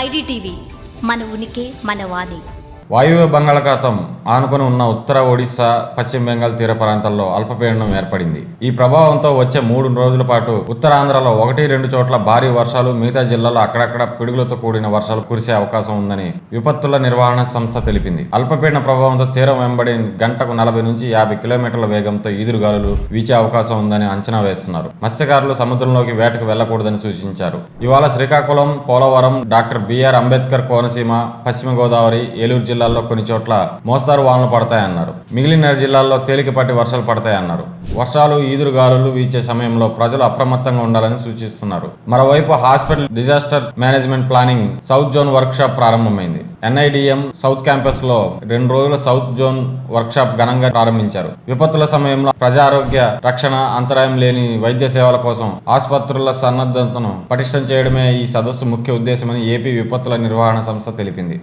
IDTV మన ఉనికి మన వాణి. వాయువ్య బంగాళాఖాతం ఆనుకొని ఉన్న ఉత్తర ఒడిశా, పశ్చిమ బెంగాల్ తీర ప్రాంతాల్లో అల్పపీడనం ఏర్పడింది. ఈ ప్రభావంతో వచ్చే 3 రోజుల పాటు ఉత్తరాంధ్రలో 1-2 చోట్ల భారీ వర్షాలు, మిగతా జిల్లాల్లో అక్కడక్కడ పిడుగులతో కూడిన వర్షాలు కురిసే అవకాశం ఉందని విపత్తుల నిర్వహణ సంస్థ తెలిపింది. అల్పపీడన ప్రభావంతో తీరం వెంబడి గంటకు 40 నుంచి 50 కిలోమీటర్ల వేగంతో ఈదురుగాలులు వీచే అవకాశం ఉందని అంచనా వేస్తున్నారు. మత్స్యకారులు సముద్రంలోకి వేటకు వెళ్లకూడదని సూచించారు. ఇవాళ శ్రీకాకుళం, పోలవరం, డాక్టర్ బిఆర్ అంబేద్కర్ కోనసీమ, పశ్చిమ గోదావరి, ఏలూరు జిల్లాల్లో కొన్ని చోట్ల మోస్తారు వానలు పడతాయన్నారు. మిగిలిన జిల్లాల్లో తేలికపాటి వర్షాలు పడతాయన్నారు. వర్షాలు, ఈదురుగాలులు వీచే సమయంలో ప్రజలు అప్రమత్తంగా ఉండాలని సూచిస్తున్నారు. మరోవైపు hospital disaster management planning south zone work shop ప్రారంభమైంది. ఎన్ఐడిఎం సౌత్ క్యాంపస్ లో 2 రోజుల సౌత్ జోన్ వర్క్ షాప్ ఘనంగా ప్రారంభించారు. విపత్తుల సమయంలో ప్రజారోగ్య రక్షణ, అంతరాయం లేని వైద్య సేవల కోసం ఆసుపత్రుల సన్నద్ధతను పటిష్టం చేయడమే ఈ సదస్సు ముఖ్య ఉద్దేశమని ఏపీ విపత్తుల నిర్వహణ సంస్థ తెలిపింది.